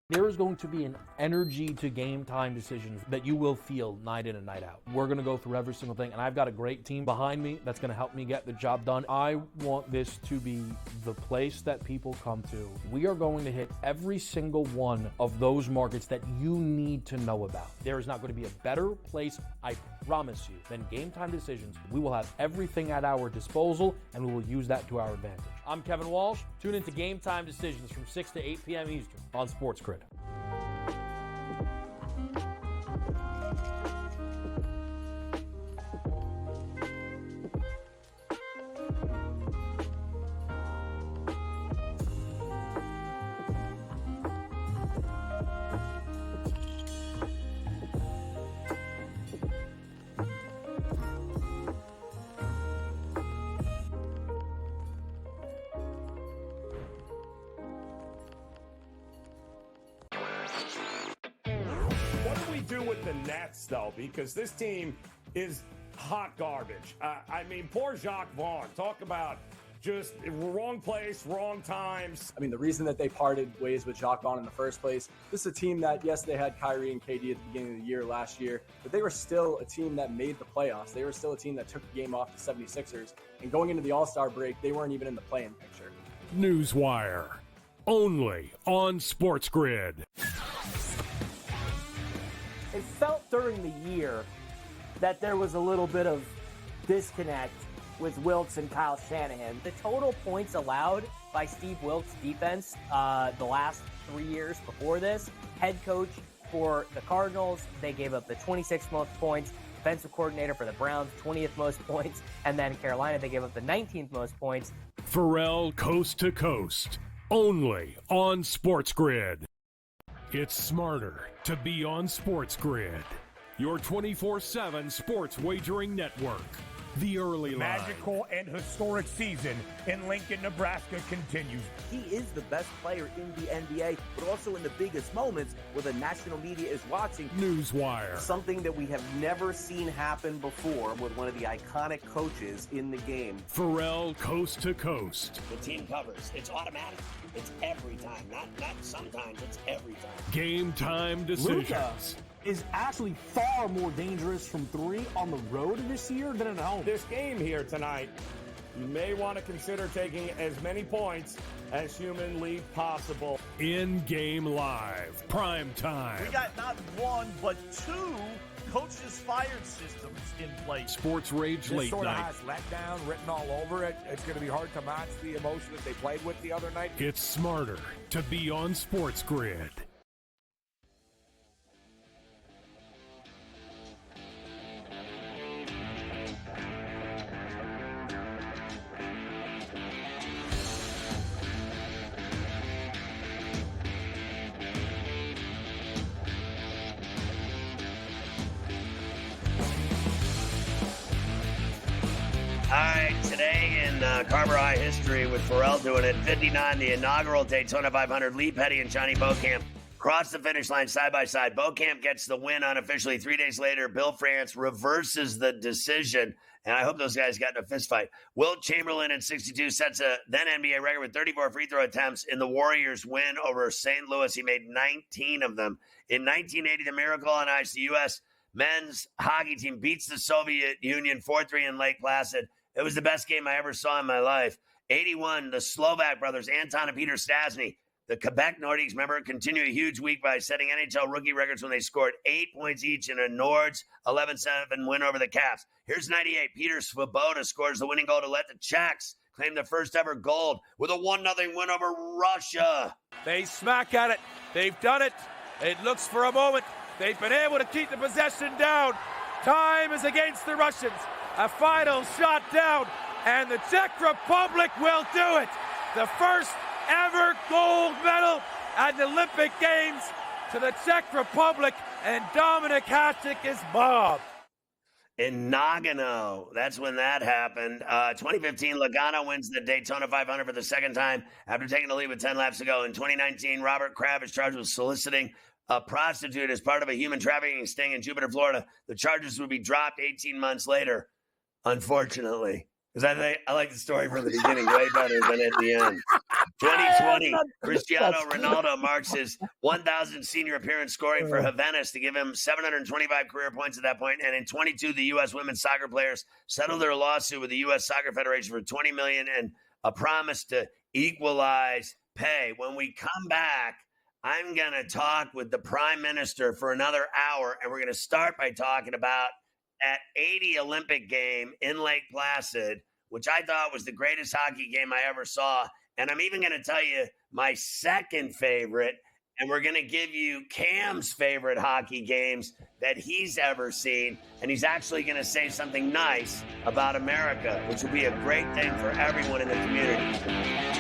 There is going to be an energy to game time decisions that you will feel night in and night out. We're going to go through every single thing, and I've got a great team behind me that's going to help me get the job done. I want this to be the place that people come to. We are going to hit every single one of those markets that you need to know about. There is not going to be a better place, I promise you, than Game Time Decisions. We will have everything at our disposal, and we will use that to our advantage. I'm Kevin Walsh. Tune into Game Time Decisions from 6 to 8 p.m. Eastern on SportsGrid. do with the Nets, though, because this team is hot garbage. I mean, poor Jacques Vaughn. Talk about just wrong place, wrong times. I mean, the reason that they parted ways with Jacques Vaughn in the first place, this is a team that, yes, they had Kyrie and KD at the beginning of the year last year, but they were still a team that made the playoffs. They were still a team that took the game off the 76ers. And going into the All-Star break, they weren't even in the play-in picture. Newswire, only on SportsGrid. It felt during the year that there was a little bit of disconnect with Wilkes and Kyle Shanahan. The total points allowed by Steve Wilkes' defense the last 3 years before this, head coach for the Cardinals, they gave up the 26th most points, defensive coordinator for the Browns, 20th most points, and then Carolina, they gave up the 19th most points. Ferrall Coast to Coast, only on SportsGrid. It's smarter to be on SportsGrid, your 24/7 sports wagering network. The early line. Magical and historic season in Lincoln, Nebraska continues. He is the best player in the NBA, but also in the biggest moments where the national media is watching. Newswire. Something that we have never seen happen before with one of the iconic coaches in the game. Ferrall Coast to Coast. The team covers. It's automatic. It's every time. Not sometimes. It's every time. Game time decisions. Luka is actually far more dangerous from three on the road this year than at home. This game here tonight, you may want to consider taking as many points as humanly possible. In-game live, prime time. We got not one, but two coaches fired systems in place. Sports Rage This late sort of night. has letdown written all over it. It's going to be hard to match the emotion that they played with the other night. It's smarter to be on SportsGrid. All right, today in Carver High history with Ferrall doing it, 59, the inaugural Daytona 500, Lee Petty and Johnny Beauchamp cross the finish line side by side. Beauchamp gets the win unofficially. 3 days later, Bill France reverses the decision, and I hope those guys got in a fist fight. Wilt Chamberlain in 62 sets a then NBA record with 34 free throw attempts in the Warriors' win over St. Louis. He made 19 of them. In 1980, the Miracle on Ice, the U.S. men's hockey team beats the Soviet Union 4-3 in Lake Placid. It was the best game I ever saw in my life. 81, the Slovak brothers, Anton and Peter Stasny, the Quebec Nordiques, remember, continue a huge week by setting NHL rookie records when they scored 8 points each in a Nords 11-7 win over the Caps. Here's 98. Peter Svoboda scores the winning goal to let the Czechs claim the first ever gold with a 1-0 win over Russia. They smack at it. They've done it. It looks for a moment. They've been able to keep the possession down. Time is against the Russians. A final shot down, and the Czech Republic will do it. The first ever gold medal at the Olympic Games to the Czech Republic, and Dominik Hasek is mobbed. In Nagano, that's when that happened. 2015, Logano wins the Daytona 500 for the second time after taking the lead with 10 laps to go. In 2019, Robert Kraft is charged with soliciting a prostitute as part of a human trafficking sting in Jupiter, Florida. The charges would be dropped 18 months later, unfortunately. Because I like the story from the beginning way better than at the end. 2020, Cristiano Ronaldo marks his 1,000th senior appearance, scoring for Juventus to give him 725 career points at that point. And in 22, the U.S. women's soccer players settled their lawsuit with the U.S. Soccer Federation for $20 million and a promise to equalize pay. When we come back, I'm going to talk with the Prime Minister for another hour, and we're going to start by talking about that 80 Olympic game in Lake Placid, which I thought was the greatest hockey game I ever saw. And I'm even going to tell you my second favorite, and we're going to give you Cam's favorite hockey games that he's ever seen. And he's actually going to say something nice about America, which will be a great thing for everyone in the community.